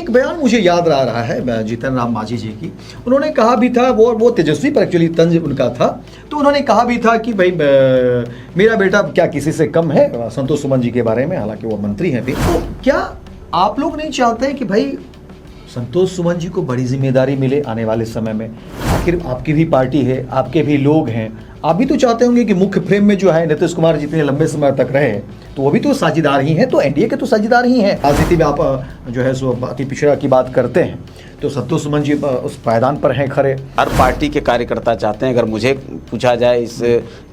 एक बयान मुझे याद आ रहा है जीतन राम मांझी जी की। उन्होंने कहा भी था, वो तेजस्वी पर एक्चुअली तंज उनका था, तो उन्होंने कहा भी था कि भाई मेरा बेटा क्या किसी से कम है, संतोष सुमन जी के बारे में, हालांकि वो मंत्री हैं भी। तो क्या आप लोग नहीं चाहते कि भाई संतोष सुमन जी को बड़ी जिम्मेदारी मिले आने वाले समय में? आखिर आपकी भी पार्टी है, आपके भी लोग हैं, आप भी तो चाहते होंगे कि मुख्य फ्रेम में जो है नीतीश कुमार जितने लंबे समय तक रहे, तो वो भी तो साझेदार ही हैं, तो एनडीए के तो साझेदार ही हैं। राजनीति में आप जो है सो अति पिछड़ा की बात करते हैं, तो संतोष सुमन जी उस पायदान पर हैं खड़े। हर पार्टी के कार्यकर्ता चाहते हैं, अगर मुझे पूछा जाए इस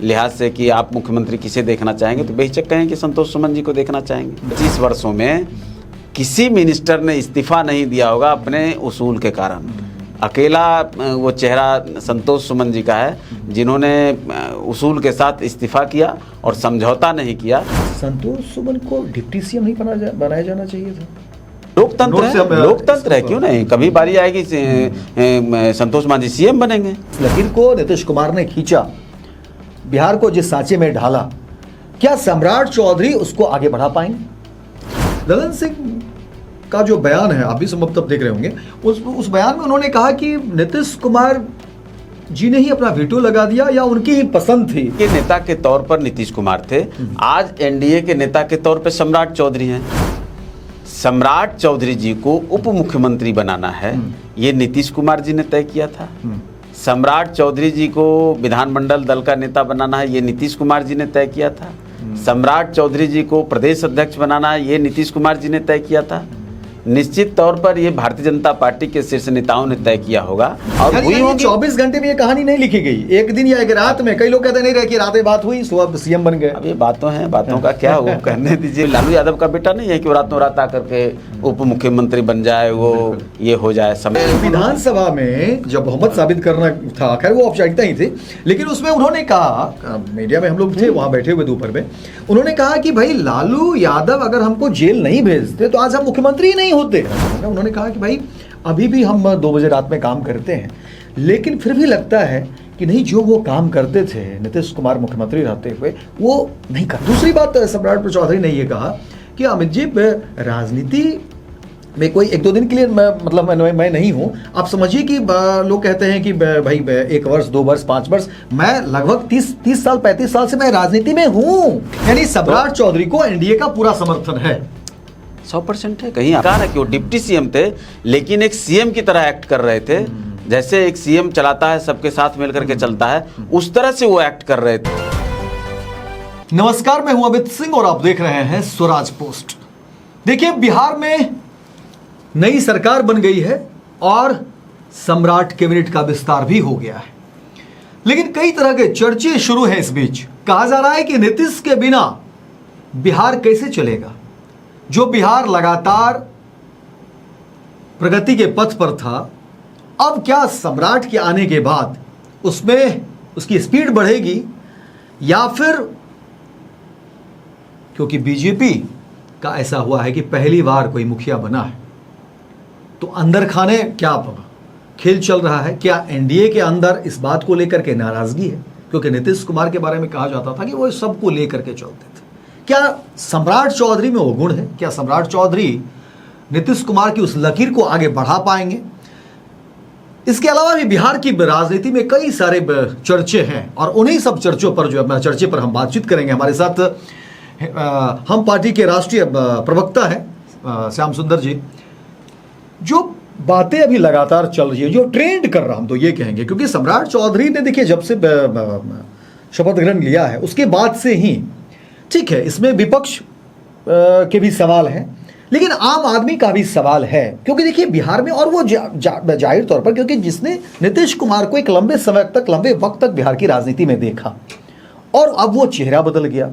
लिहाज से कि आप मुख्यमंत्री किसे देखना चाहेंगे, तो बेहिचक कहें कि संतोष सुमन जी को देखना चाहेंगे। 25 वर्षों में किसी मिनिस्टर ने इस्तीफा नहीं दिया होगा अपने उसूल के कारण। अकेला वो चेहरा संतोष सुमन जी का है जिन्होंने उसूल के साथ इस्तीफा किया और समझौता नहीं किया। संतोष सुमन को डिप्टी सीएम नहीं बनाया जाना चाहिए था? लोकतंत्र है, क्यों नहीं? कभी बारी आएगी संतोष मांझी सीएम बनेंगे। लकीर को नीतीश कुमार ने खींचा, बिहार को जिस सांचे में ढाला, क्या सम्राट चौधरी उसको आगे बढ़ा पाएंगे? ललन सिंह का जो बयान है, आप भी संभवतः देख रहे होंगे, उस बयान में उन्होंने कहा कि नीतीश कुमार जी ने ही अपना वीटो लगा दिया या उनकी ही पसंद थी। के नेता के तौर पर नीतीश कुमार थे, आज एनडीए के नेता के तौर पर सम्राट चौधरी हैं। सम्राट चौधरी जी को उप मुख्यमंत्री बनाना है, ये नीतीश कुमार जी ने तय किया था। सम्राट चौधरी जी को विधानमंडल दल का नेता बनाना है, ये नीतीश कुमार जी ने तय किया था। सम्राट चौधरी जी को प्रदेश अध्यक्ष बनाना है, ये नीतीश कुमार जी ने तय किया था। निश्चित तौर पर ये भारतीय जनता पार्टी के शीर्ष नेताओं ने तय किया होगा। और हुई होगी 24 घंटे में ये कहानी नहीं लिखी गई, एक दिन या एक रात में। कई लोग कहते नहीं रहे कि रात में बात हुई, सुबह सीएम बन गए। अब ये बातों हैं, बातों का क्या हो, कहने दीजिए। लालू यादव का बेटा नहीं है कि वो रातों रात आकर के उप मुख्यमंत्री बन जाए, वो ये हो जाए। समय विधानसभा में जब बहुमत साबित करना था, खैर वो औपचारिकता ही थी, लेकिन उसमें उन्होंने कहा, मीडिया में हम लोग थे वहां बैठे हुए दोपहर में, उन्होंने कहा कि भाई लालू यादव अगर हमको जेल नहीं भेजते तो आज हम मुख्यमंत्री ही नहीं होते। उन्होंने कहा कि भाई अभी भी हम 2 बजे रात में काम करते हैं, लेकिन फिर भी लगता है कि नहीं, जो वो काम करते थे नीतीश कुमार मुख्यमंत्री रहते हुए वो नहीं कर। दूसरी बात, सम्राट चौधरी ने ये कहा कि अमित जी राजनीति में कोई 1-2 दिन के लिए मैं नहीं हूं। आप समझिए कि लोग कहते हैं कि भाई 1 वर्ष 2 वर्ष 5 वर्ष, मैं लगभग 30 साल 35 साल से मैं राजनीति में हूं। यानी सम्राट चौधरी को एनडीए का पूरा समर्थन है। 100% है। कहीं कहा ना कि वो डिप्टी सीएम थे, लेकिन एक सीएम की तरह एक्ट कर रहे थे। जैसे एक सीएम चलाता है, सबके साथ मिलकर के चलता है, उस तरह से वो एक्ट कर रहे थे। नमस्कार, मैं हूं अमित सिंह और आप देख रहे हैं स्वराज पोस्ट। देखिए, बिहार में नई सरकार बन गई है और सम्राट कैबिनेट का विस्तार भी हो गया है, लेकिन कई तरह के चर्चे शुरू हैं। इस बीच कहा जा रहा है कि नीतीश के बिना बिहार कैसे चलेगा। जो बिहार लगातार प्रगति के पथ पर था, अब क्या सम्राट के आने के बाद उसमें उसकी स्पीड बढ़ेगी, या फिर क्योंकि बीजेपी का ऐसा हुआ है कि पहली बार कोई मुखिया बना है, तो अंदर खाने क्या खेल चल रहा है? क्या एनडीए के अंदर इस बात को लेकर के नाराजगी है? क्योंकि नीतीश कुमार के बारे में कहा जाता था कि वो सबको लेकर के चलते थे। क्या सम्राट चौधरी में वो गुण है? क्या सम्राट चौधरी नीतीश कुमार की उस लकीर को आगे बढ़ा पाएंगे? इसके अलावा भी बिहार की राजनीति में कई सारे चर्चे हैं और उन्हीं सब चर्चों पर चर्चे पर हम बातचीत करेंगे। हमारे साथ हम पार्टी के राष्ट्रीय प्रवक्ता हैं श्याम सुंदर जी। जो बातें अभी लगातार चल रही है, जो ट्रेंड कर रहा, हम तो ये कहेंगे, क्योंकि सम्राट चौधरी ने देखिए जब से शपथ ग्रहण लिया है उसके बाद से ही, ठीक है, इसमें विपक्ष के भी सवाल हैं, लेकिन आम आदमी का भी सवाल है। क्योंकि देखिए बिहार में, और वो जाहिर तौर पर, क्योंकि जिसने नीतीश कुमार को एक लंबे समय तक, लंबे वक्त तक बिहार की राजनीति में देखा और अब वो चेहरा बदल गया।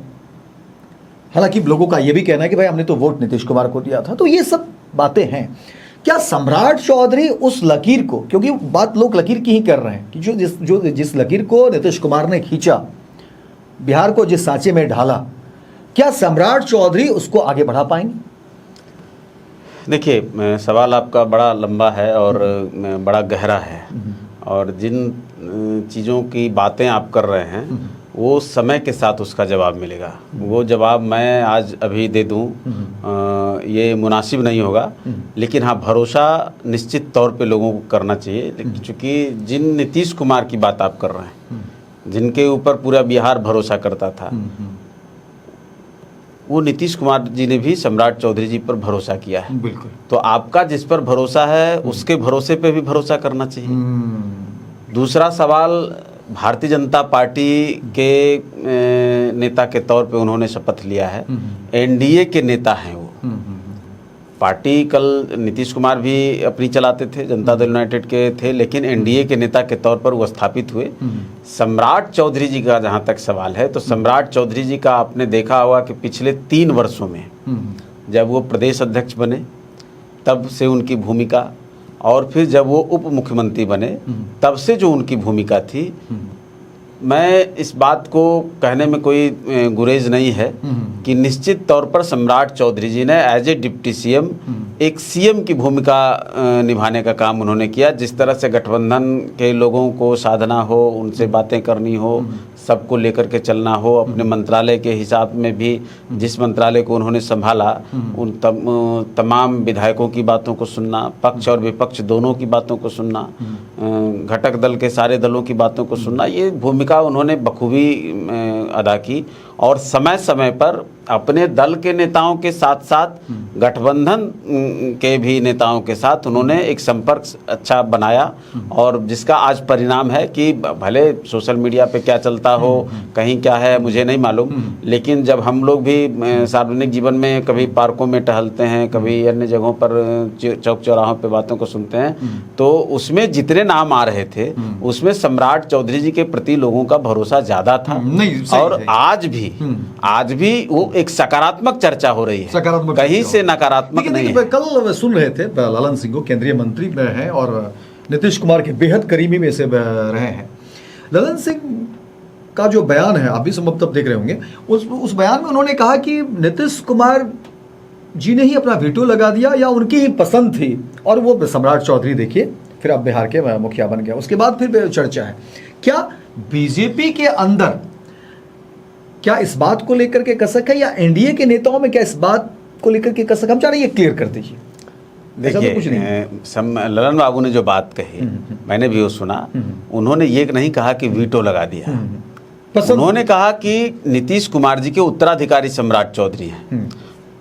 हालांकि लोगों का ये भी कहना है कि भाई हमने तो वोट नीतीश कुमार को दिया था। तो ये सब बातें हैं। क्या सम्राट चौधरी उस लकीर को, क्योंकि बात लोग लकीर की ही कर रहे हैं, कि जिस लकीर को नीतीश कुमार ने खींचा, बिहार को जिस सांचे में ढाला, क्या सम्राट चौधरी उसको आगे बढ़ा पाएंगे? देखिए, सवाल आपका बड़ा लंबा है और बड़ा गहरा है, और जिन चीज़ों की बातें आप कर रहे हैं वो समय के साथ उसका जवाब मिलेगा। वो जवाब मैं आज अभी दे दूं ये मुनासिब नहीं होगा, लेकिन हाँ भरोसा निश्चित तौर पे लोगों को करना चाहिए। क्योंकि जिन नीतीश कुमार की बात आप कर रहे हैं, जिनके ऊपर पूरा बिहार भरोसा करता था, वो नीतीश कुमार जी ने भी सम्राट चौधरी जी पर भरोसा किया है। बिल्कुल। तो आपका जिस पर भरोसा है उसके भरोसे पे भी भरोसा करना चाहिए। दूसरा सवाल, भारतीय जनता पार्टी के नेता के तौर पे उन्होंने शपथ लिया है, एनडीए के नेता हैं वो। पार्टी कल नीतीश कुमार भी अपनी चलाते थे, जनता दल यूनाइटेड के थे, लेकिन एनडीए के नेता के तौर पर वो स्थापित हुए। सम्राट चौधरी जी का जहाँ तक सवाल है, तो सम्राट चौधरी जी का आपने देखा होगा कि पिछले 3 वर्षों में जब वो प्रदेश अध्यक्ष बने तब से उनकी भूमिका, और फिर जब वो उप मुख्यमंत्री बने तब से जो उनकी भूमिका थी, मैं इस बात को कहने में कोई गुरेज नहीं है कि निश्चित तौर पर सम्राट चौधरी जी ने एज ए डिप्टी सीएम एक सीएम की भूमिका निभाने का काम उन्होंने किया। जिस तरह से गठबंधन के लोगों को साधना हो, उनसे बातें करनी हो, सबको लेकर के चलना हो, अपने मंत्रालय के हिसाब में भी जिस मंत्रालय को उन्होंने संभाला उन तमाम विधायकों की बातों को सुनना, पक्ष और विपक्ष दोनों की बातों को सुनना, घटक दल के सारे दलों की बातों को सुनना, ये भूमिका उन्होंने बखूबी अदा की। और समय समय पर अपने दल के नेताओं के साथ साथ गठबंधन के भी नेताओं के साथ उन्होंने एक संपर्क अच्छा बनाया, और जिसका आज परिणाम है कि भले सोशल मीडिया पे क्या चलता हो, कहीं क्या है मुझे नहीं मालूम, लेकिन जब हम लोग भी सार्वजनिक जीवन में कभी पार्कों में टहलते हैं, कभी अन्य जगहों पर चौक चौराहों पे बातों को सुनते हैं, तो उसमें जितने नाम आ रहे थे उसमें सम्राट चौधरी जी के प्रति लोगों का भरोसा ज्यादा था। और आज भी वो एक सकारात्मक चर्चा हो रही है, सकारात्मक कहीं से नकारात्मक नहीं है। कल सुन रहे थे ललन सिंह को, केंद्रीय मंत्री हैं और नीतीश कुमार के बेहद करीबी में से रहे हैं। ललन सिंह का जो बयान है, आप भी संभवतः देख रहे होंगे, उस बयान में उन्होंने कहा कि नीतीश कुमार जी ने ही अपना वीटो लगा दिया या उनकी ही पसंद थी, और वो सम्राट चौधरी देखिए फिर अब बिहार के मुखिया बन गया। उसके बाद फिर चर्चा है, क्या बीजेपी के अंदर क्या इस बात को लेकर के कसक है, या एनडीए के नेताओं में क्या इस बात को लेकर के कसक? हम चाह रहे हैं ये क्लियर कर दीजिए। देखिए, ललन बाबू ने जो बात कही मैंने भी वो सुना। उन्होंने ये नहीं कहा कि वीटो लगा दिया, उन्होंने कहा कि नीतीश कुमार जी के उत्तराधिकारी सम्राट चौधरी हैं।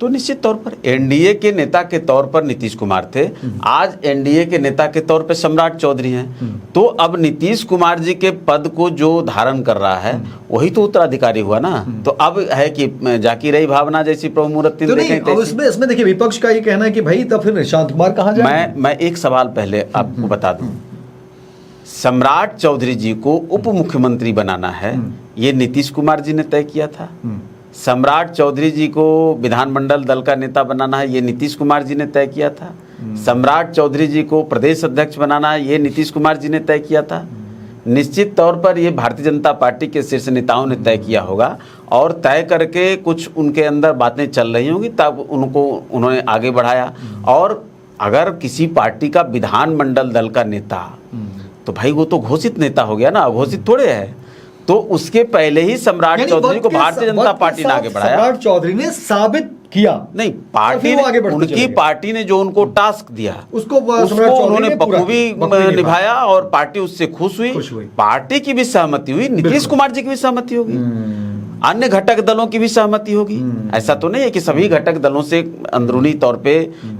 तो निश्चित तौर पर एनडीए के नेता के तौर पर नीतीश कुमार थे, आज एनडीए के नेता के तौर पर सम्राट चौधरी हैं। तो अब नीतीश कुमार जी के पद को जो धारण कर रहा है वही तो उत्तराधिकारी हुआ ना। तो अब है कि जाकी रही भावना जैसी प्रभु मूर्ति तो इसमें देखिए विपक्ष का ये कहना है कि भाई तब फिर निशांत कुमार कहाँ जाए। मैं एक सवाल पहले आपको बता दूं, सम्राट चौधरी जी को उप मुख्यमंत्री बनाना है ये नीतीश कुमार जी ने तय किया था। सम्राट चौधरी जी को विधानमंडल दल का नेता बनाना है ये नीतीश कुमार जी ने तय किया था। सम्राट चौधरी जी को प्रदेश अध्यक्ष बनाना है ये नीतीश कुमार जी ने तय किया था। निश्चित तौर पर ये भारतीय जनता पार्टी के शीर्ष नेताओं ने तय किया होगा, और तय करके कुछ उनके अंदर बातें चल रही होंगी तब उन्होंने आगे बढ़ाया। और अगर किसी पार्टी का विधानमंडल दल का नेता, तो भाई वो तो घोषित नेता हो गया ना, घोषित थोड़े है। तो उसके पहले ही सम्राट चौधरी को भारतीय जनता पार्टी ने आगे बढ़ाया। सम्राट चौधरी ने साबित किया, नहीं पार्टी ने, उनकी पार्टी ने जो उनको टास्क दिया उसको उन्होंने बखूबी निभाया, और पार्टी उससे खुश हुई। पार्टी की भी सहमति हुई, नीतीश कुमार जी की भी सहमति होगी, अन्य घटक दलों की भी सहमति होगी। ऐसा तो नहीं है कि सभी घटक दलों से अंदरूनी तौर पे,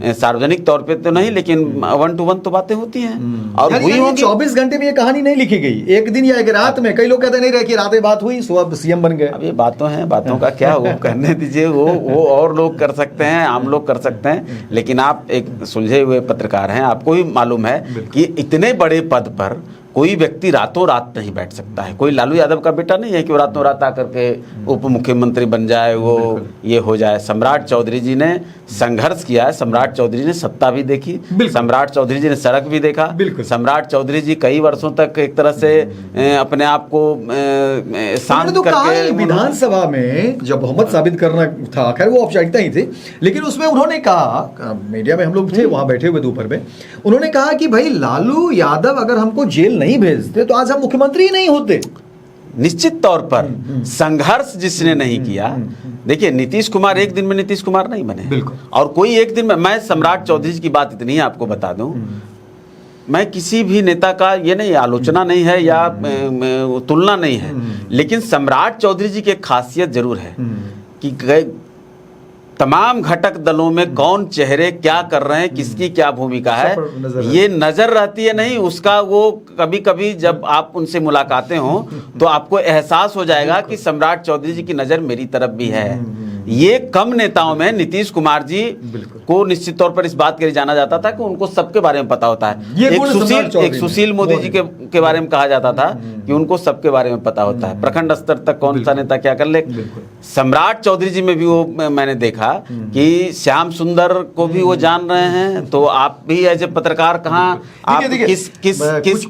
सार्वजनिक तौर पे तो नहीं, लेकिन 1 to 1 तो बातें होती हैं और हुई होंगी। 24 घंटे में ये कहानी नहीं लिखी गई, एक दिन या एक रात में। कई लोग कहते नहीं रहे कि रातें बात हुई, सुबह सीएम बन गए। अब ये बातों हैं, बातों का क्या वो करने दीजिए, वो और लोग कर सकते हैं, आम लोग कर सकते हैं, लेकिन आप एक सुलझे हुए पत्रकार हैं, आपको भी मालूम है कि इतने बड़े पद पर कोई व्यक्ति रातों रात नहीं बैठ सकता है। कोई लालू यादव का बेटा नहीं है कि वो रातों रात आकर के उप मुख्यमंत्री बन जाए, वो ये हो जाए। सम्राट चौधरी जी ने संघर्ष किया है, सम्राट चौधरी ने सत्ता भी देखी, सम्राट चौधरी जी ने सड़क भी देखा, सम्राट चौधरी जी कई वर्षों तक एक तरह से अपने आप को शांत करके विधानसभा में जब बहुमत साबित करना था, खैर वो औपचारिकता ही थी, लेकिन उसमें उन्होंने कहा, मीडिया में हम लोग थे वहां बैठे हुए दोपहर में, उन्होंने कहा कि भाई लालू यादव अगर हमको जेल नहीं भेजते तो आज हम मुख्यमंत्री ही नहीं होते। निश्चित तौर पर संघर्ष जिसने नहीं किया, देखिए नीतीश कुमार एक दिन में नीतीश कुमार नहीं बने, बिल्कुल। और कोई एक दिन में, मैं सम्राट चौधरी जी की बात इतनी ही आपको बता दूं, मैं किसी भी नेता का ये नहीं आलोचना नहीं है या तुलना नहीं है, लेकिन सम्राट चौधरी जी की एक खासियत जरूर है कि तमाम घटक दलों में कौन चेहरे क्या कर रहे हैं, किसकी क्या भूमिका है, ये नजर रहती है नहीं उसका। वो कभी कभी जब आप उनसे मुलाकातें हो तो आपको एहसास हो जाएगा कि सम्राट चौधरी जी की नजर मेरी तरफ भी है। ये कम नेताओं में नीतीश कुमार जी को निश्चित तौर पर इस बात के लिए जाना जाता था कि उनको सबके बारे में पता होता है। एक सुशील मोदी जी के बारे में कहा जाता था कि उनको सबके बारे में पता होता है, प्रखंड स्तर तक कौन सा नेता क्या कर ले। सम्राट चौधरी जी में भी वो मैंने देखा कि श्याम सुंदर को भी वो जान रहे हैं। तो आप भी एज ए पत्रकार कहाँ आप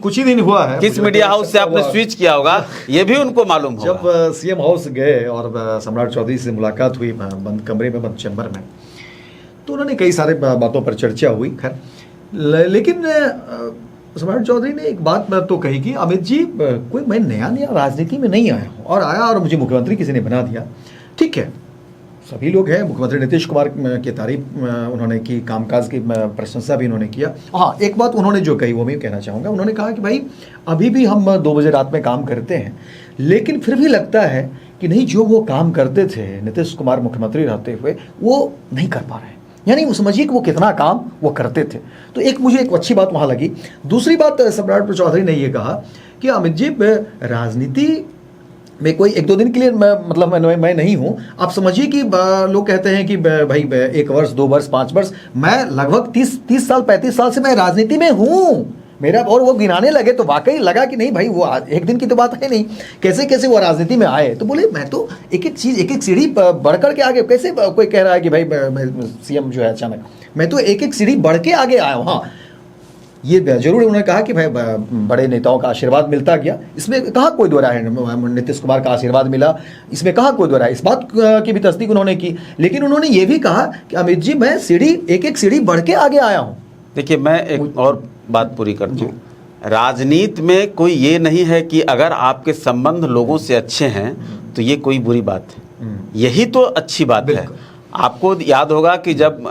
कुछ ही दिन हुआ है, किस मीडिया हाउस से आपने स्विच किया होगा ये भी उनको मालूम होगा। जब सीएम हाउस गए और सम्राट चौधरी से मुलाकात हुई बंद कमरे में, बंद चैम्बर में, तो उन्होंने कई सारे बातों पर चर्चा हुई। खैर, लेकिन सम्राट चौधरी ने एक बात तो कही कि अमित जी कोई मैं नया राजनीति में नहीं आया हूँ, और आया और मुझे मुख्यमंत्री किसी ने बना दिया। ठीक है, सभी लोग हैं, मुख्यमंत्री नीतीश कुमार की तारीफ उन्होंने की, कामकाज की प्रशंसा भी उन्होंने किया। हाँ, एक बात उन्होंने जो कही वो मैं कहना चाहूँगा, उन्होंने कहा कि भाई अभी भी हम 2 बजे रात में काम करते हैं, लेकिन फिर भी लगता है कि नहीं, जो वो काम करते थे नीतीश कुमार मुख्यमंत्री रहते हुए वो नहीं कर पा रहे हैं। यानी वो समझिए कि वो कितना काम वो करते थे। तो एक मुझे एक अच्छी बात वहाँ लगी। दूसरी बात, सम्राट चौधरी ने ये कहा कि अमित जी राजनीति में कोई 1-2 दिन के लिए मैं नहीं हूँ। आप समझिए कि लोग कहते हैं कि भाई 1 वर्ष 2 वर्ष 5 वर्ष, मैं लगभग 30 साल 35 साल से मैं राजनीति में हूँ मेरा। और वो गिनाने लगे तो वाकई लगा कि नहीं भाई, वो एक दिन की तो बात है नहीं, कैसे कैसे वो राजनीति में आए। तो बोले मैं तो एक एक चीज़, एक एक सीढ़ी बढ़कर के आगे, कैसे कोई कह रहा है कि भाई सीएम जो है अचानक, मैं तो एक एक सीढ़ी बढ़ के आगे आया हूँ। हाँ, ये जरूर उन्होंने कहा कि भाई बड़े नेताओं का आशीर्वाद मिलता गया, इसमें कहाँ कोई दो राय है। नीतीश कुमार का आशीर्वाद मिला, इसमें कहाँ कोई दो राय, इस बात की भी तस्दीक उन्होंने की। लेकिन उन्होंने ये भी कहा कि अमित जी मैं एक एक सीढ़ी बढ़ के आगे आया हूँ। देखिए, मैं एक और बात पूरी कर दूं। राजनीति में कोई ये नहीं है कि अगर आपके संबंध लोगों से अच्छे हैं तो ये कोई बुरी बात है, यही तो अच्छी बात है। आपको याद होगा कि जब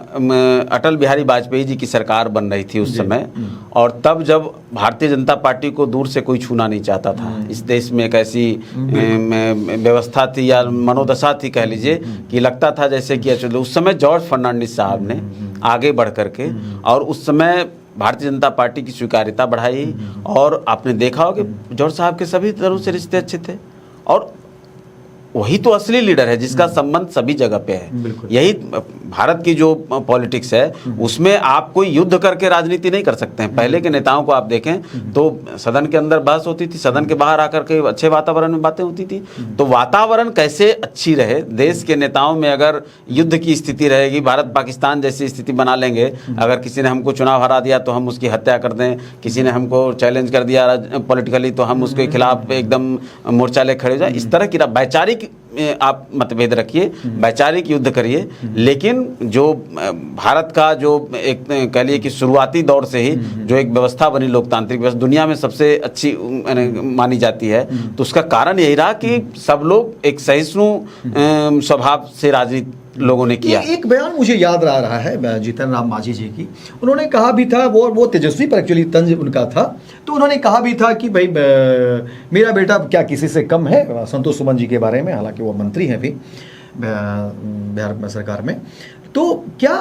अटल बिहारी वाजपेयी जी की सरकार बन रही थी उस समय, और तब जब भारतीय जनता पार्टी को दूर से कोई छूना नहीं चाहता था, इस देश में एक ऐसी व्यवस्था थी या मनोदशा थी कह लीजिए कि लगता था जैसे कि उस समय जॉर्ज फर्नांडिस साहब ने आगे बढ़ करके और उस समय भारतीय जनता पार्टी की स्वीकार्यता बढ़ाई। और आपने देखा हो कि जॉर्ज साहब के सभी तरह से रिश्ते अच्छे थे, और वही तो असली लीडर है जिसका संबंध सभी जगह पे है। यही भारत की जो पॉलिटिक्स है उसमें आप कोई युद्ध करके राजनीति नहीं कर सकते हैं। पहले के नेताओं को आप देखें तो सदन के अंदर बहस होती थी, सदन के बाहर आकर के अच्छे वातावरण में बातें होती थी। तो वातावरण कैसे अच्छी रहे, देश के नेताओं में अगर युद्ध की स्थिति रहेगी, भारत पाकिस्तान जैसी स्थिति बना लेंगे, अगर किसी ने हमको चुनाव हरा दिया तो हम उसकी हत्या कर दें, किसी ने हमको चैलेंज कर दिया पॉलिटिकली तो हम उसके खिलाफ एकदम मोर्चा ले खड़े हो जाए, इस तरह की वैचारिक आप मतभेद रखिए, वैचारिक युद्ध करिए। लेकिन जो भारत का जो एक कह लिए कि शुरुआती दौर से ही जो एक व्यवस्था बनी, लोकतांत्रिक व्यवस्था दुनिया में सबसे अच्छी मानी जाती है, तो उसका कारण यही रहा कि सब लोग एक सहिष्णु स्वभाव से राजनीति लोगों ने किया। एक बयान मुझे याद आ रहा है जीतन राम मांझी जी की, उन्होंने कहा भी था, वो तेजस्वी पर एक्चुअली तंज उनका था, तो उन्होंने कहा भी था कि भाई मेरा बेटा क्या किसी से कम है, संतोष सुमन जी के बारे में, हालांकि वो मंत्री हैं भी बिहार सरकार में। तो क्या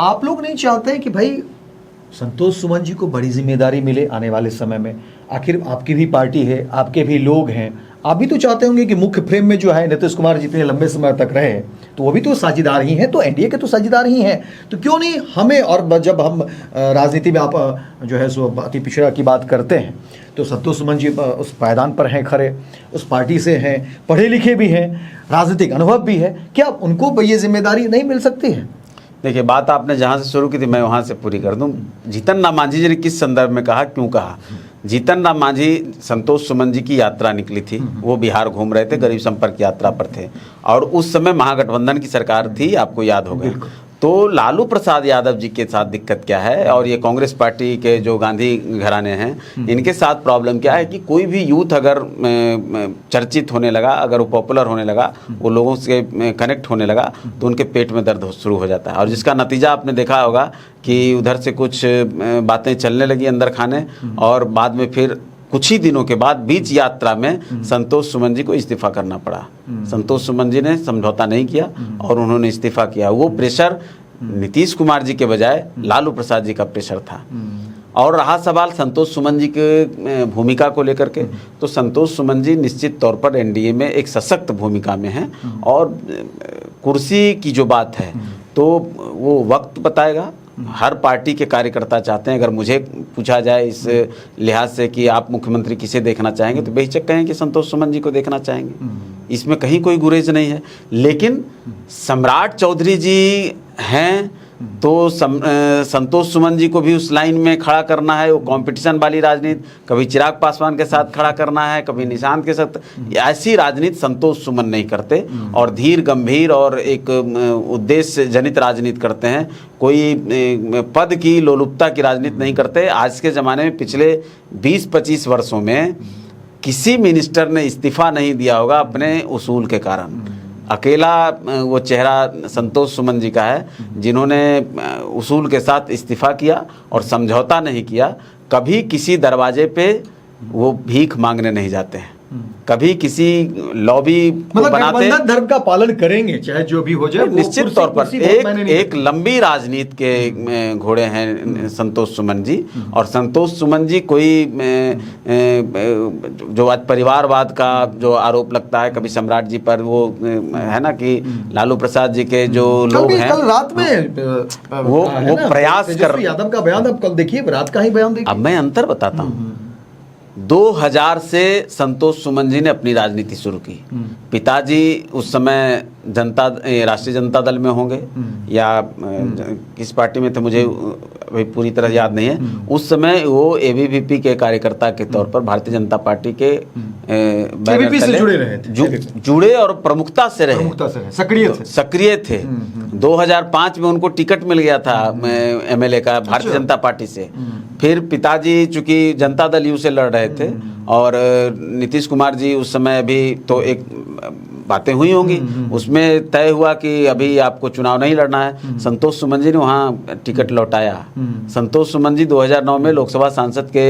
आप लोग नहीं चाहते हैं कि भाई संतोष सुमन जी को बड़ी जिम्मेदारी मिले आने वाले समय में? आखिर आपकी भी पार्टी है, आपके भी लोग हैं, आप भी तो चाहते होंगे कि मुख्य फ्रेम में जो है नीतीश कुमार जितने लंबे समय तक रहे, तो वो भी तो साझेदार ही हैं, तो एनडीए के तो साझेदार ही हैं। तो क्यों नहीं हमें, और जब हम राजनीति में आप जो है सो अति पिछड़ा की बात करते हैं, तो संतोष सुमन जी उस पायदान पर हैं खड़े, उस पार्टी से हैं, पढ़े लिखे भी हैं, राजनीतिक अनुभव भी है, क्या उनको ये जिम्मेदारी नहीं मिल सकती है? देखिए, बात आपने जहाँ से शुरू की थी मैं वहाँ से पूरी कर दूँ। जीतन राम मांझी जी ने किस संदर्भ में कहा, क्यों कहा? जीतन राम मांझी संतोष सुमन जी की यात्रा निकली थी, वो बिहार घूम रहे थे, गरीब संपर्क यात्रा पर थे, और उस समय महागठबंधन की सरकार थी, आपको याद होगा। तो लालू प्रसाद यादव जी के साथ दिक्कत क्या है, और ये कांग्रेस पार्टी के जो गांधी घराने हैं इनके साथ प्रॉब्लम क्या है कि कोई भी यूथ अगर चर्चित होने लगा, अगर वो पॉपुलर होने लगा, वो लोगों से कनेक्ट होने लगा, तो उनके पेट में दर्द शुरू हो जाता है। और जिसका नतीजा आपने देखा होगा कि उधर से कुछ बातें चलने लगी अंदर खाने, और बाद में फिर कुछ ही दिनों के बाद बीच यात्रा में संतोष सुमन जी को इस्तीफा करना पड़ा। संतोष सुमन जी ने समझौता नहीं किया और उन्होंने इस्तीफा किया। वो प्रेशर नीतीश कुमार जी के बजाय लालू प्रसाद जी का प्रेशर था। और रहा सवाल संतोष सुमन जी के भूमिका को लेकर के, तो संतोष सुमन जी निश्चित तौर पर एनडीए में एक सशक्त भूमिका में हैं, और कुर्सी की जो बात है तो वो वक्त बताएगा। हर पार्टी के कार्यकर्ता चाहते हैं, अगर मुझे पूछा जाए इस लिहाज से कि आप मुख्यमंत्री किसे देखना चाहेंगे, तो बेहिचक कहें कि संतोष सुमन जी को देखना चाहेंगे। इसमें कहीं कोई गुरेज नहीं है। लेकिन सम्राट चौधरी जी हैं तो संतोष सुमन जी को भी उस लाइन में खड़ा करना है। वो कंपटीशन वाली राजनीति, कभी चिराग पासवान के साथ खड़ा करना है, कभी निशांत के साथ, ऐसी राजनीति संतोष सुमन नहीं करते, और धीर गंभीर और एक उद्देश्य जनित राजनीति करते हैं। कोई पद की लोलुपता की राजनीति नहीं करते। आज के ज़माने में पिछले 20-25 वर्षों में किसी मिनिस्टर ने इस्तीफा नहीं दिया होगा अपने उसूल के कारण। अकेला वो चेहरा संतोष सुमन जी का है जिन्होंने उसूल के साथ इस्तीफा किया और समझौता नहीं किया। कभी किसी दरवाजे पे वो भीख मांगने नहीं जाते हैं, कभी किसी लॉबी मतलब बनाते, धर्म का पालन करेंगे चाहे जो भी हो जाए। निश्चित तौर पर एक लंबी राजनीति के घोड़े हैं संतोष सुमन जी। और संतोष सुमन जी कोई जो आज परिवारवाद का जो आरोप लगता है कभी सम्राट जी पर, वो है ना कि लालू प्रसाद जी के जो लोग हैं, कल रात में वो प्रयास कर, यादव का बयान आप कल देखिए, रात का ही बयान देखिए। अब मैं अंतर बताता हूँ। 2000 से संतोष सुमन जी ने अपनी राजनीति शुरू की। पिताजी उस समय राष्ट्रीय जनता दल में होंगे या किस पार्टी में थे, मुझे अभी पूरी तरह याद नहीं है। उस समय वो एबीवीपी के कार्यकर्ता के तौर पर भारतीय जनता पार्टी के एबीवीपी से जुड़े रहे थे, जुड़े और प्रमुखता से रहे, सक्रिय थे। 2005 में उनको टिकट मिल गया था एमएलए का भारतीय जनता पार्टी से। फिर पिताजी चूंकि जनता दल यू से लड़ रहे थे, और नीतीश कुमार जी उस समय अभी तो एक बातें हुई होंगी, उसमें तय हुआ कि अभी आपको चुनाव नहीं लड़ना है। संतोष सुमन जी ने वहाँ टिकट लौटाया। संतोष सुमन जी 2009 में लोकसभा सांसद के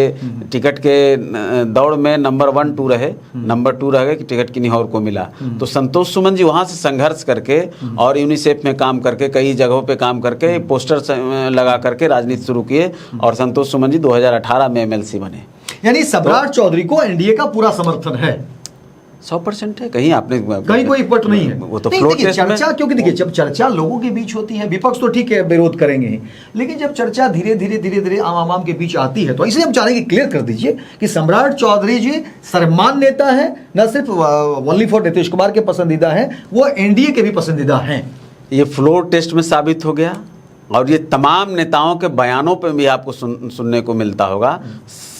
टिकट के दौड़ में नंबर 1-2 रहे, नंबर 2 रह गए कि टिकट किन्हीं और को मिला। तो संतोष सुमन जी वहाँ से संघर्ष करके और यूनिसेफ में काम करके, कई जगहों पे काम करके, पोस्टर लगा करके राजनीति शुरू किए, और संतोष सुमन जी 2018 में एमएलसी बने। यानी सम्राट चौधरी को एनडीए का पूरा समर्थन है, 100% है। कहीं आपने कहीं कोई पट नहीं है। वो तो फ्लोर टेस्ट में चर्चा, क्योंकि देखिए जब चर्चा लोगों के बीच होती है, विपक्ष तो ठीक है विरोध करेंगे ही, लेकिन जब चर्चा धीरे धीरे आम के बीच आती है, तो इसलिए हम चाहेंगे क्लियर कर दीजिए कि सम्राट चौधरी जी सर्वमान्य नेता है, न सिर्फ ओनली फॉर नीतीश कुमार के पसंदीदा है, वो एनडीए के भी पसंदीदा हैं। ये फ्लोर टेस्ट में साबित हो गया, और ये तमाम नेताओं के बयानों पर भी आपको सुनने को मिलता होगा।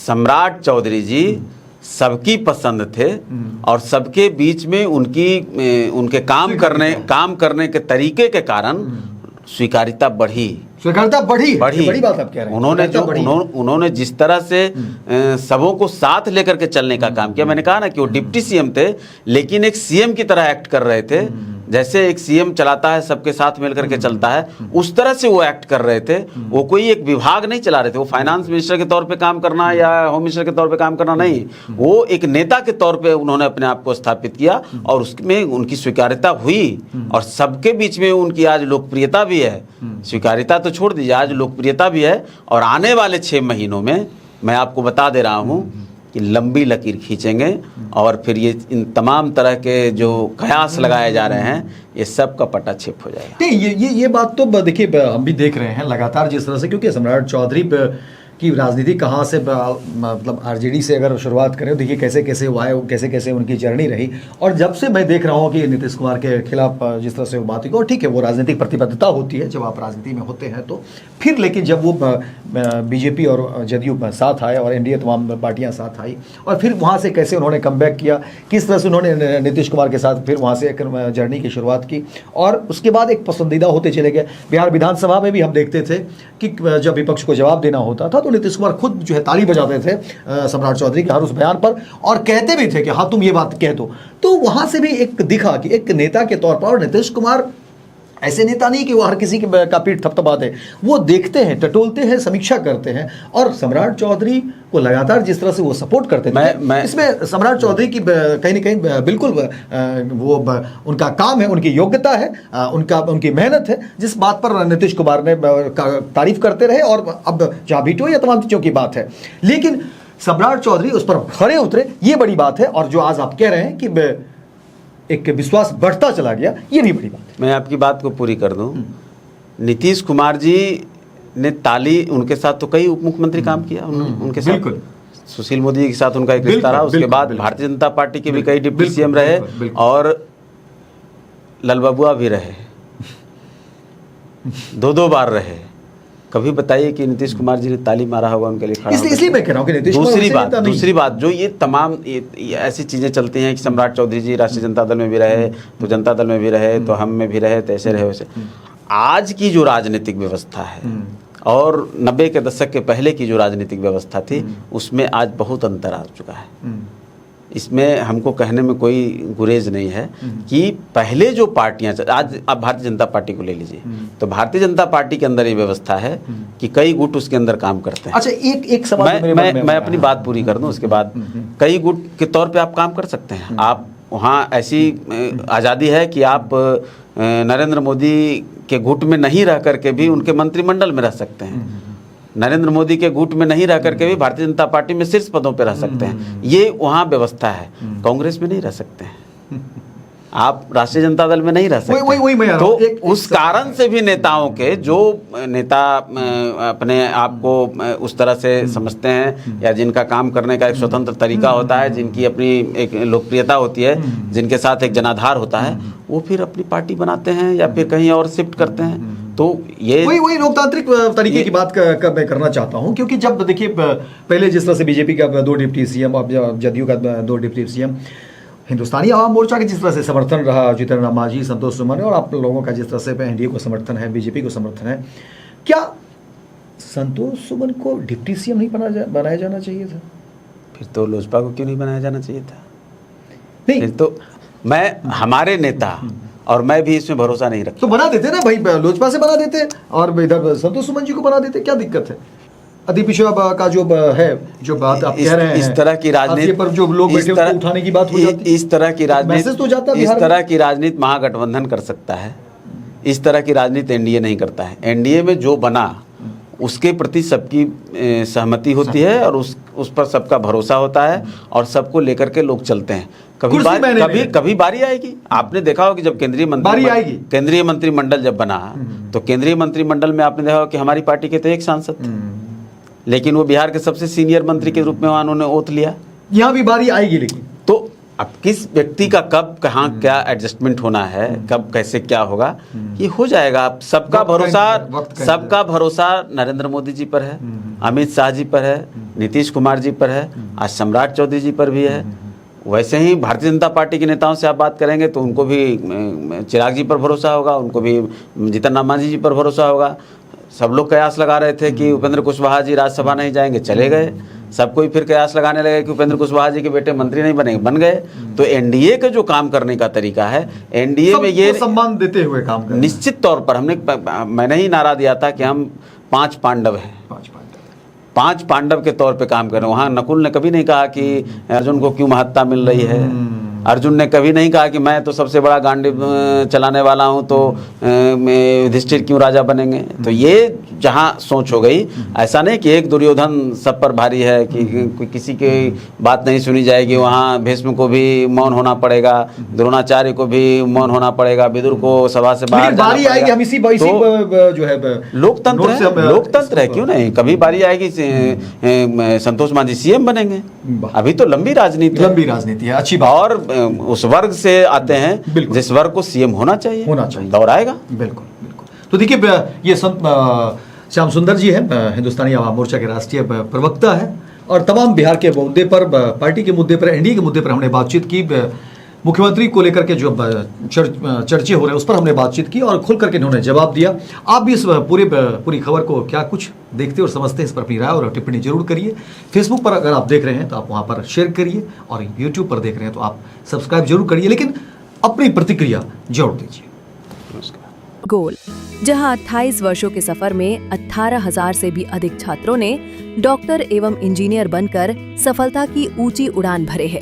सम्राट चौधरी जी सबकी पसंद थे, और सबके बीच में उनके काम करने के तरीके के कारण स्वीकार्यता बढ़ी। बड़ी बात आप कह रहे हैं। उन्होंने जिस तरह से सबों को साथ लेकर के चलने का काम किया, मैंने कहा ना कि वो डिप्टी सीएम थे, लेकिन एक सीएम की तरह एक्ट कर रहे थे। जैसे एक सीएम चलाता है, सबके साथ मिलकर के चलता है, उस तरह से वो एक्ट कर रहे थे। वो कोई एक विभाग नहीं चला रहे थे, वो फाइनेंस मिनिस्टर के तौर पे काम करना या होम मिनिस्टर के तौर पे काम करना नहीं, वो एक नेता के तौर पे उन्होंने अपने आप को स्थापित किया, और उसमें उनकी स्वीकार्यता हुई, और सबके बीच में उनकी आज लोकप्रियता भी है। स्वीकार्यता तो छोड़ दीजिए, आज लोकप्रियता भी है। और आने वाले 6 महीनों में मैं आपको बता दे रहा हूँ कि लंबी लकीर खींचेंगे, और फिर ये इन तमाम तरह के जो कयास लगाए जा रहे हैं, ये सब का पटाक्षेप हो जाएगा। नहीं, ये बात तो देखिए हम भी देख रहे हैं लगातार जिस तरह से, क्योंकि सम्राट चौधरी कि राजनीति कहाँ से मतलब आरजेडी से अगर शुरुआत करें, देखिए कैसे कैसे हुआ है, कैसे कैसे उनकी जर्नी रही। और जब से मैं देख रहा हूँ कि नीतीश कुमार के खिलाफ जिस तरह से वो बात हुई, और ठीक है वो राजनीतिक प्रतिबद्धता होती है जब आप राजनीति में होते हैं तो फिर, लेकिन जब वो बीजेपी और जदयू साथ आए और एनडीए तमाम पार्टियाँ साथ आई, और फिर वहाँ से कैसे उन्होंने कमबैक किया, किस तरह से उन्होंने नीतीश कुमार के साथ फिर वहाँ से एक जर्नी की शुरुआत की, और उसके बाद एक पसंदीदा होते चले गए। बिहार विधानसभा में भी हम देखते थे कि जब विपक्ष को जवाब देना होता था तो नीतीश कुमार खुद जो है ताली बजाते थे सम्राट चौधरी के हर उस बयान पर, और कहते भी थे कि हाँ तुम ये बात कह दो। तो वहाँ से भी एक दिखा कि एक नेता के तौर पर, और नीतीश कुमार ऐसे नेता नहीं कि वो हर किसी का पीठ थपथपाते, वो देखते हैं, टटोलते हैं, समीक्षा करते हैं, और सम्राट चौधरी को लगातार जिस तरह से वो सपोर्ट करते थे, इसमें सम्राट चौधरी की कहीं ना कहीं बिल्कुल वो उनका काम है, उनकी योग्यता है, उनकी मेहनत है, जिस बात पर नीतीश कुमार ने तारीफ करते रहे। और अब जहाँ वीटो या तमाम चीज़ों की बात है, लेकिन सम्राट चौधरी उस पर खरे उतरे, ये बड़ी बात है। और जो आज आप कह रहे हैं कि एक विश्वास बढ़ता चला गया, ये भी बड़ी बात है। मैं आपकी बात को पूरी कर दूं, नीतीश कुमार जी ने ताली, उनके साथ तो कई उप मुख्यमंत्री काम किया उनके साथ, बिल्कुल सुशील मोदी के साथ उनका एक रिश्ता रहा। उसके बाद भारतीय जनता पार्टी के भी कई डिप्टी सीएम रहे, और ललबबुआ भी रहे, दो बार रहे। कभी बताइए कि नीतीश कुमार जी ने ताली मारा होगा उनके लिए खड़ा? इसलिए मैं कह रहा हूं कि नीतीश कुमार दूसरी बात जो ये तमाम ये ऐसी चीजें चलती हैं कि सम्राट चौधरी जी राष्ट्रीय जनता दल में भी रहे, तो जनता दल में भी रहे, तो हम में भी रहे, तो ऐसे रहे वैसे। आज की जो राजनीतिक व्यवस्था है और 90 के दशक के पहले की जो राजनीतिक व्यवस्था थी, उसमें आज बहुत अंतर आ चुका है। इसमें हमको कहने में कोई गुरेज नहीं है कि पहले जो पार्टियां, आज आप भारतीय जनता पार्टी को ले लीजिए, तो भारतीय जनता पार्टी के अंदर ये व्यवस्था है कि कई गुट उसके अंदर काम करते हैं। अच्छा, एक सवाल मैं अपनी बात पूरी कर दूं, उसके बाद कई गुट के तौर पे आप काम कर सकते हैं। आप वहाँ ऐसी आज़ादी है कि आप नरेंद्र मोदी के गुट में नहीं रह करके भी उनके मंत्रिमंडल में रह सकते हैं, नरेंद्र मोदी के गुट में नहीं रह करके भी भारतीय जनता पार्टी में शीर्ष पदों पर रह सकते हैं। ये वहाँ व्यवस्था है। कांग्रेस में नहीं रह सकते हैं, आप राष्ट्रीय जनता दल में नहीं रह सकते। वही मैं तो उस कारण से भी नेताओं के, जो नेता अपने आप को उस तरह से समझते हैं या जिनका काम करने का एक स्वतंत्र तरीका होता है, जिनकी अपनी एक लोकप्रियता होती है, जिनके साथ एक जनाधार होता है, वो फिर अपनी पार्टी बनाते हैं या फिर कहीं और शिफ्ट करते हैं। तो ये वही लोकतांत्रिक तरीके की बात मैं करना चाहता हूं, क्योंकि जब देखिए पहले जिस तरह से बीजेपी का 2 डिप्टी सीएम, अब जदयू का 2 डिप्टी सीएम, हिंदुस्तानी आवाम मोर्चा के जिस तरह से समर्थन रहा, जीतन राम मांझी, संतोष सुमन, और आप लोगों का जिस तरह से एनडीए को समर्थन है, बीजेपी को समर्थन है, क्या संतोष सुमन को डिप्टी सीएम नहीं बनाया जाना चाहिए था? फिर तो लोजपा को क्यों नहीं बनाया जाना चाहिए था? नहीं, फिर तो हमारे नेता और मैं भी इसमें भरोसा नहीं रखता। तो बना देते ना भाई, लोजपा से बना देते और इधर संतोष सुमन जी को बना देते, क्या दिक्कत है? अति पिछड़ा का जो है, जो बात आप कह रहे हैं, इस तरह की राजनीति पर जो लोग बैठे उसको उठाने की बात हो जाती है, इस तरह की राजनीति, तो जाता इस तरह की राजनीति महागठबंधन कर सकता है, इस तरह की राजनीति एनडीए नहीं करता है। एनडीए में जो बना उसके प्रति सबकी सहमति होती है और उस पर सबका भरोसा होता है और सबको लेकर के लोग चलते हैं। कभी बारी आएगी, आपने देखा हो कि जब केंद्रीय मंत्रिमंडल जब बना, तो केंद्रीय मंत्रिमंडल में आपने देखा हो कि हमारी पार्टी के तो एक सांसद थे, लेकिन वो बिहार के सबसे सीनियर मंत्री के रूप में उन्होंने ओथ लिया। यहाँ भी बारी आएगी, लेकिन तो अब किस व्यक्ति का कब कहाँ क्या एडजस्टमेंट होना है, कब कैसे क्या होगा, ये हो जाएगा। अब सबका भरोसा नरेंद्र मोदी जी पर है, अमित शाह जी पर है, नीतीश कुमार जी पर है, आज सम्राट चौधरी जी पर भी है। वैसे ही भारतीय जनता पार्टी के नेताओं से आप बात करेंगे तो उनको भी चिराग जी पर भरोसा होगा, उनको भी जीतन राम मांझी जी पर भरोसा होगा। सब लोग कयास लगा रहे थे कि उपेंद्र कुशवाहा जी राज्यसभा नहीं जाएंगे, चले गए। सब कोई फिर कयास लगाने लगे कि उपेंद्र कुशवाहा जी के बेटे मंत्री नहीं बनेंगे, बन गए। तो एनडीए का जो काम करने का तरीका है, एनडीए में ये सम्मान देते हुए काम करना। निश्चित तौर पर मैंने ही नारा दिया था कि हम 5 पांडव हैं, 5 पांडव के तौर पे काम करें। वहाँ नकुल ने कभी नहीं कहा कि अर्जुन को क्यों महत्ता मिल रही है, अर्जुन ने कभी नहीं कहा कि मैं तो सबसे बड़ा गांडीव चलाने वाला हूँ, तो युधिष्ठिर क्यों राजा बनेंगे। तो ये जहां सोच हो गई, ऐसा नहीं कि एक दुर्योधन सब पर भारी है कि कोई किसी की बात नहीं सुनी जाएगी, वहां भीष्म को भी मौन होना पड़ेगा, द्रोणाचार्य को भी मौन होना पड़ेगा, विदुर को सभा से बाहर जाना बारी आएगी, हम इसी जो है लोकतंत्र है, लोकतंत्र है, क्यों नहीं, कभी बारी आएगी संतोष मांझी सीएम बनेंगे। अभी तो लंबी राजनीति है, अच्छी बात। और उस वर्ग से आते हैं जिस वर्ग को सीएम होना चाहिए, दौर आएगा। बिल्कुल बिल्कुल। तो देखिए, ये संत श्याम सुंदर जी हैं, हिंदुस्तानी आवाम मोर्चा के राष्ट्रीय प्रवक्ता है, और तमाम बिहार के मुद्दे पर, पार्टी के मुद्दे पर, एनडीए के मुद्दे पर हमने बातचीत की। मुख्यमंत्री को लेकर के जो चर्चे हो रहे हैं उस पर हमने बातचीत की और खुल करके इन्होंने जवाब दिया। आप भी इस पूरी खबर को क्या कुछ देखते और समझते हैं, इस पर अपनी राय और टिप्पणी जरूर करिए। फेसबुक पर अगर आप देख रहे हैं तो आप वहाँ पर शेयर करिए, और यूट्यूब पर देख रहे हैं तो आप सब्सक्राइब जरूर करिए, लेकिन अपनी प्रतिक्रिया जरूर दीजिए। गोल, जहां 28 वर्षों के सफर में 18,000 से भी अधिक छात्रों ने डॉक्टर एवं इंजीनियर बनकर सफलता की ऊंची उड़ान भरे है,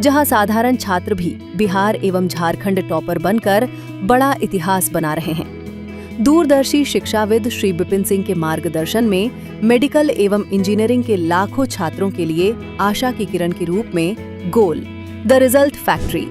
जहां साधारण छात्र भी बिहार एवं झारखंड टॉपर बनकर बड़ा इतिहास बना रहे हैं। दूरदर्शी शिक्षाविद श्री विपिन सिंह के मार्गदर्शन में मेडिकल एवं इंजीनियरिंग के लाखों छात्रों के लिए आशा की किरण के रूप में गोल, द रिजल्ट फैक्ट्री